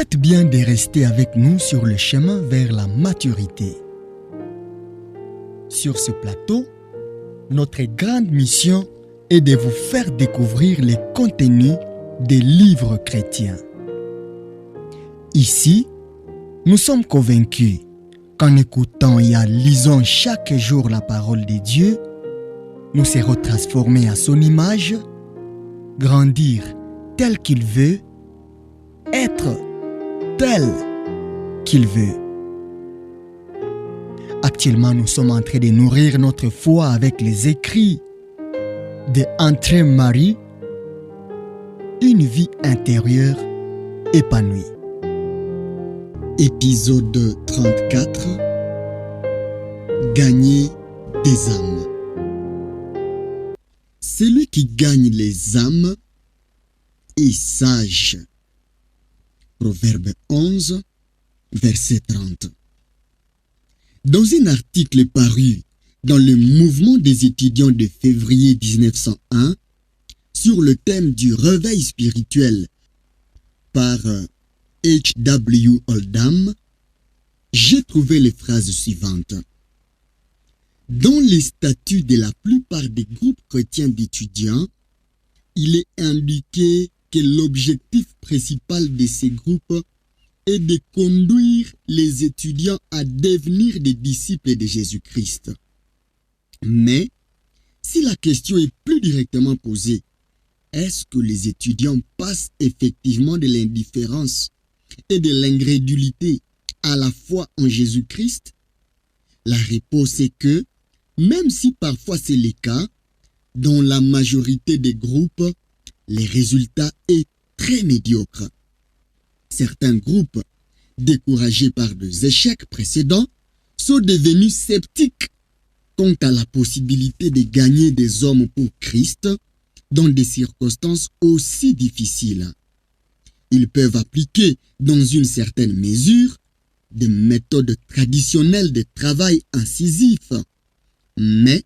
faites bien de rester avec nous sur le chemin vers la maturité. Sur ce plateau, notre grande mission est de vous faire découvrir les contenus des livres chrétiens. Ici, nous sommes convaincus qu'en écoutant et en lisant chaque jour la parole de Dieu, nous serons transformés à son image, grandir tel qu'il veut, être tel qu'il veut. Actuellement, nous sommes en train de nourrir notre foi avec les écrits de André Marie, Une vie intérieure épanouie. Épisode 34. Gagner des âmes. Celui qui gagne les âmes est sage. Proverbe 11, verset 30. Dans un article paru dans le mouvement des étudiants de février 1901 sur le thème du réveil spirituel par H.W. Oldham, j'ai trouvé les phrases suivantes. Dans les statuts de la plupart des groupes chrétiens d'étudiants, il est indiqué que l'objectif principal de ces groupes est de conduire les étudiants à devenir des disciples de Jésus-Christ. Mais, si la question est plus directement posée, est-ce que les étudiants passent effectivement de l'indifférence et de l'incrédulité à la foi en Jésus-Christ? La réponse est que, même si parfois c'est le cas, dans la majorité des groupes, les résultats sont très médiocres. Certains groupes, découragés par des échecs précédents, sont devenus sceptiques quant à la possibilité de gagner des hommes pour Christ dans des circonstances aussi difficiles. Ils peuvent appliquer, dans une certaine mesure, des méthodes traditionnelles de travail incisif, mais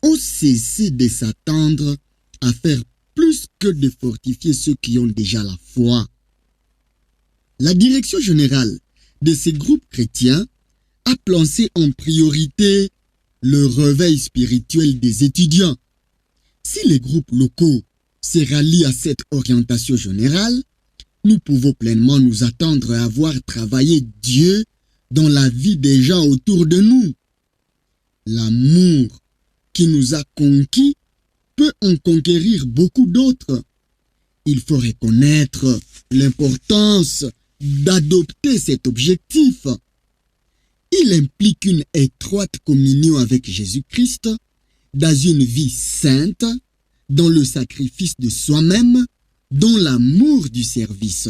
ont cessé de s'attendre à faire plus que de fortifier ceux qui ont déjà la foi. La direction générale de ces groupes chrétiens a placé en priorité le réveil spirituel des étudiants. Si les groupes locaux se rallient à cette orientation générale, nous pouvons pleinement nous attendre à voir travailler Dieu dans la vie des gens autour de nous. L'amour qui nous a conquis peut en conquérir beaucoup d'autres. Il faut reconnaître l'importance d'adopter cet objectif. Il implique une étroite communion avec Jésus-Christ dans une vie sainte, dans le sacrifice de soi-même, dans l'amour du service.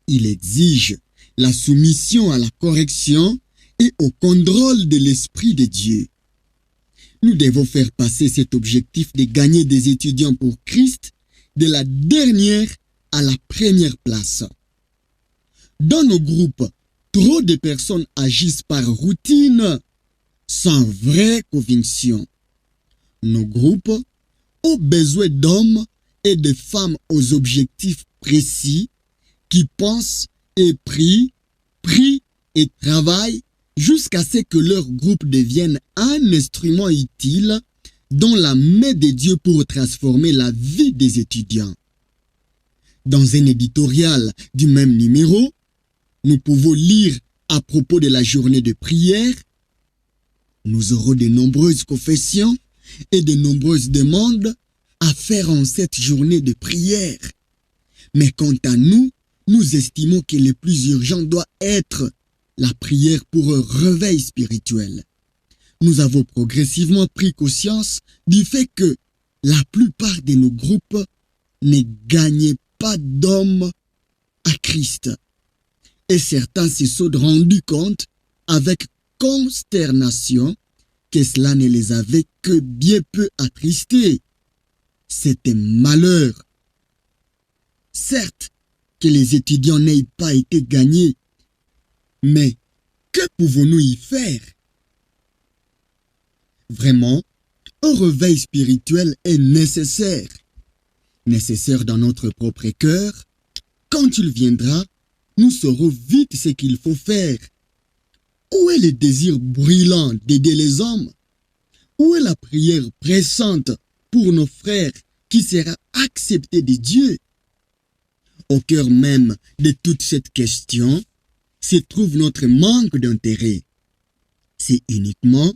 Il exige la soumission à la correction et au contrôle de l'Esprit de Dieu. Nous devons faire passer cet objectif de gagner des étudiants pour Christ de la dernière à la première place. Dans nos groupes, trop de personnes agissent par routine, sans vraie conviction. Nos groupes ont besoin d'hommes et de femmes aux objectifs précis qui pensent et prient et travaillent jusqu'à ce que leur groupe devienne un instrument utile dans la main de Dieu pour transformer la vie des étudiants. Dans un éditorial du même numéro, nous pouvons lire à propos de la journée de prière. Nous aurons de nombreuses confessions et de nombreuses demandes à faire en cette journée de prière. Mais quant à nous, nous estimons que le plus urgent doit être la prière pour un réveil spirituel. Nous avons progressivement pris conscience du fait que la plupart de nos groupes ne gagnaient pas d'hommes à Christ. Et certains se sont rendus compte avec consternation que cela ne les avait que bien peu attristés. C'était malheur. Certes, que les étudiants n'aient pas été gagnés, mais que pouvons-nous y faire? Vraiment, un réveil spirituel est nécessaire. Nécessaire dans notre propre cœur, quand il viendra nous saurons vite ce qu'il faut faire. Où est le désir brûlant d'aider les hommes? Où est la prière pressante pour nos frères qui sera acceptée de Dieu? Au cœur même de toute cette question se trouve notre manque d'intérêt. C'est uniquement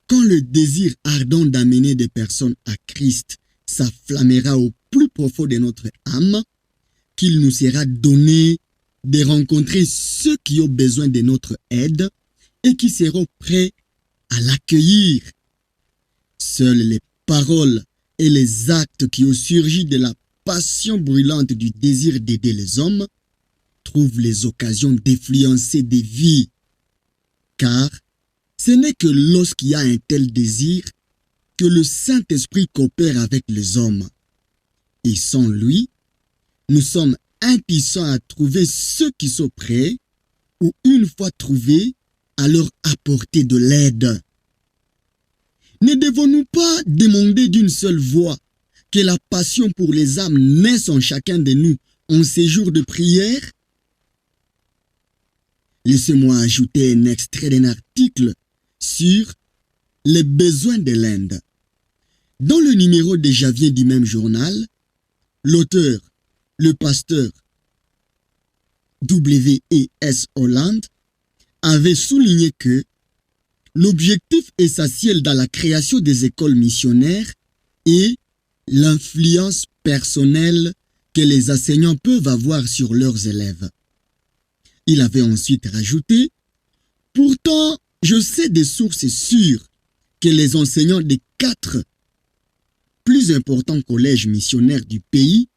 quand le désir ardent d'amener des personnes à Christ s'afflammera au plus profond de notre âme qu'il nous sera donné de rencontrer ceux qui ont besoin de notre aide et qui seront prêts à l'accueillir. Seules les paroles et les actes qui ont surgi de la passion brûlante du désir d'aider les hommes trouvent les occasions d'influencer des vies. Car ce n'est que lorsqu'il y a un tel désir que le Saint-Esprit coopère avec les hommes. Et sans lui, nous sommes impuissants à trouver ceux qui sont prêts ou une fois trouvés, à leur apporter de l'aide. Ne devons-nous pas demander d'une seule voix que la passion pour les âmes naisse en chacun de nous en ces jours de prière? Laissez-moi ajouter un extrait d'un article sur les besoins de l'Inde. Dans le numéro de janvier du même journal, l'auteur, le pasteur W.E.S. Holland, avait souligné que l'objectif essentiel dans la création des écoles missionnaires est l'influence personnelle que les enseignants peuvent avoir sur leurs élèves. Il avait ensuite rajouté « Pourtant, je sais des sources sûres que les enseignants des 4 plus importants collèges missionnaires du pays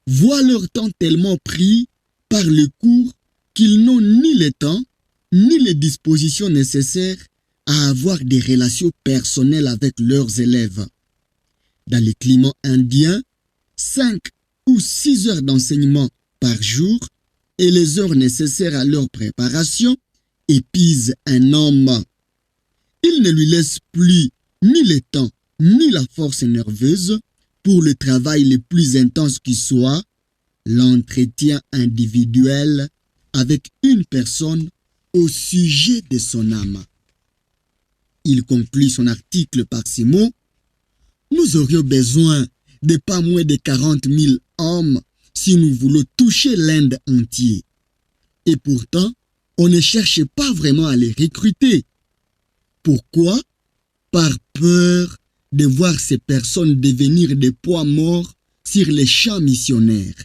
voient leur temps tellement pris par le cours qu'ils n'ont ni le temps ni les dispositions nécessaires à avoir des relations personnelles avec leurs élèves. Dans le climat indien, 5 ou 6 heures d'enseignement par jour et les heures nécessaires à leur préparation épuisent un homme. Il ne lui laisse plus ni le temps ni la force nerveuse pour le travail le plus intense qui soit, l'entretien individuel avec une personne au sujet de son âme. Il conclut son article par ces mots: « Nous aurions besoin de pas moins de 40 000 hommes si nous voulons toucher l'Inde entière. Et pourtant, on ne cherche pas vraiment à les recruter. Pourquoi? Par peur de voir ces personnes devenir des poids morts sur les champs missionnaires.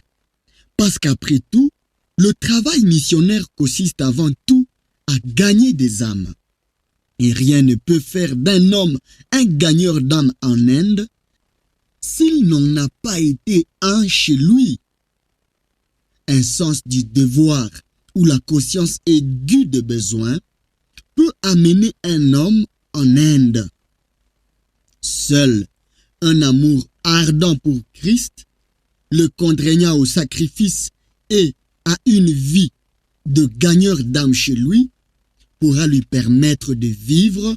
Parce qu'après tout, le travail missionnaire consiste avant tout à gagner des âmes. Et rien ne peut faire d'un homme un gagneur d'âmes en Inde s'il n'en a pas été un chez lui. Un sens du devoir ou la conscience aiguë de besoin peut amener un homme en Inde. Seul un amour ardent pour Christ, le contraignant au sacrifice et à une vie de gagneur d'âme chez lui, pourra lui permettre de vivre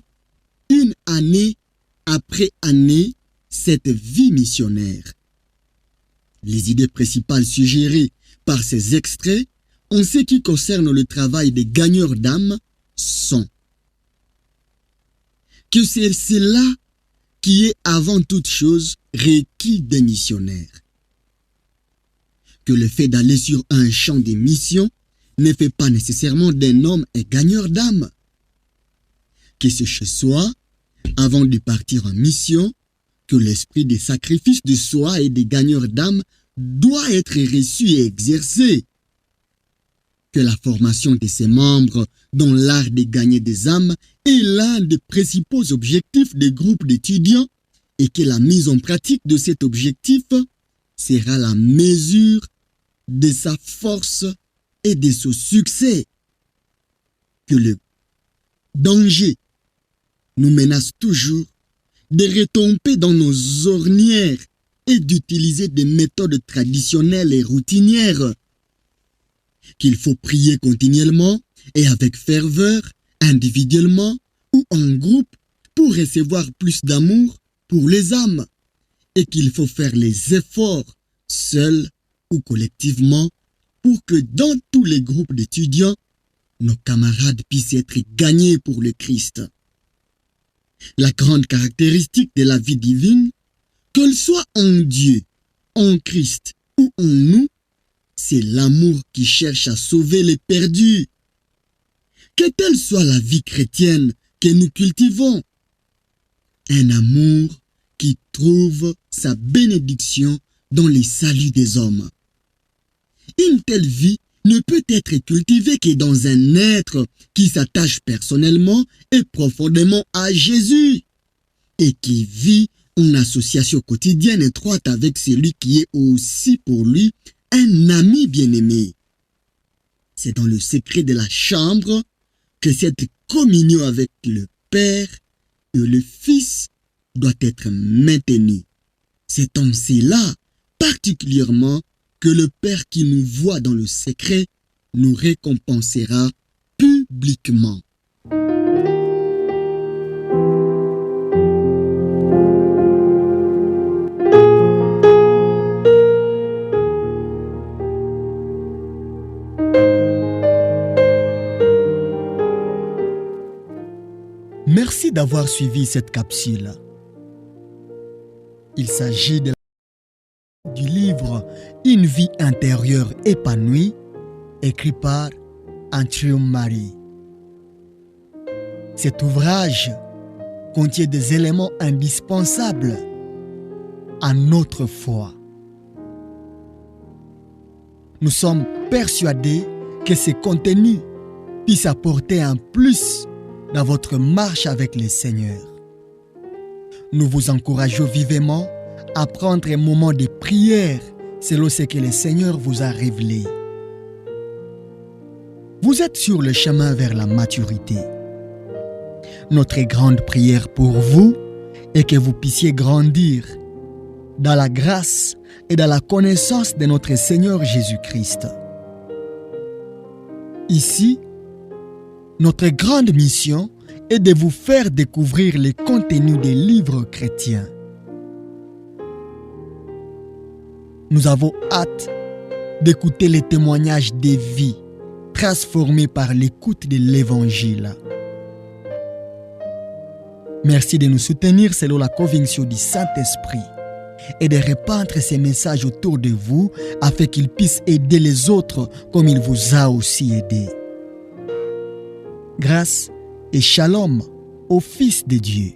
une année après année cette vie missionnaire. Les idées principales suggérées par ces extraits en ce qui concerne le travail des gagneurs d'âme sont que c'est cela qui est avant toute chose requis des missionnaires. Que le fait d'aller sur un champ de mission ne fait pas nécessairement d'un homme un gagneur d'âme. Que ce soit, avant de partir en mission, que l'esprit des sacrifices de soi et des gagneurs d'âme doit être reçu et exercé. Que la formation de ses membres dans l'art de gagner des âmes est l'un des principaux objectifs des groupes d'étudiants et que la mise en pratique de cet objectif sera la mesure de sa force et de son succès. Que le danger nous menace toujours de retomber dans nos ornières et d'utiliser des méthodes traditionnelles et routinières. Qu'il faut prier continuellement et avec ferveur, individuellement ou en groupe, pour recevoir plus d'amour pour les âmes, et qu'il faut faire les efforts, seuls ou collectivement, pour que dans tous les groupes d'étudiants, nos camarades puissent être gagnés pour le Christ. La grande caractéristique de la vie divine, qu'elle soit en Dieu, en Christ ou en nous, c'est l'amour qui cherche à sauver les perdus. Que telle soit la vie chrétienne que nous cultivons, un amour qui trouve sa bénédiction dans les saluts des hommes. Une telle vie ne peut être cultivée que dans un être qui s'attache personnellement et profondément à Jésus et qui vit en association quotidienne étroite avec celui qui est aussi pour lui un ami bien-aimé. C'est dans le secret de la chambre que cette communion avec le Père et le Fils doit être maintenue. C'est en cela particulièrement que le Père qui nous voit dans le secret nous récompensera publiquement. Merci d'avoir suivi cette capsule. Il s'agit du livre Une vie intérieure épanouie, écrit par Antrium Marie. Cet ouvrage contient des éléments indispensables à notre foi. Nous sommes persuadés que ces contenus puissent apporter un plus dans votre marche avec le Seigneur. Nous vous encourageons vivement à prendre un moment de prière selon ce que le Seigneur vous a révélé. Vous êtes sur le chemin vers la maturité. Notre grande prière pour vous est que vous puissiez grandir dans la grâce et dans la connaissance de notre Seigneur Jésus-Christ. Ici, notre grande mission est de vous faire découvrir les contenus des livres chrétiens. Nous avons hâte d'écouter les témoignages des vies transformées par l'écoute de l'Évangile. Merci de nous soutenir selon la conviction du Saint-Esprit et de répandre ces messages autour de vous afin qu'ils puissent aider les autres comme il vous a aussi aidé. Grâce et shalom au Fils de Dieu.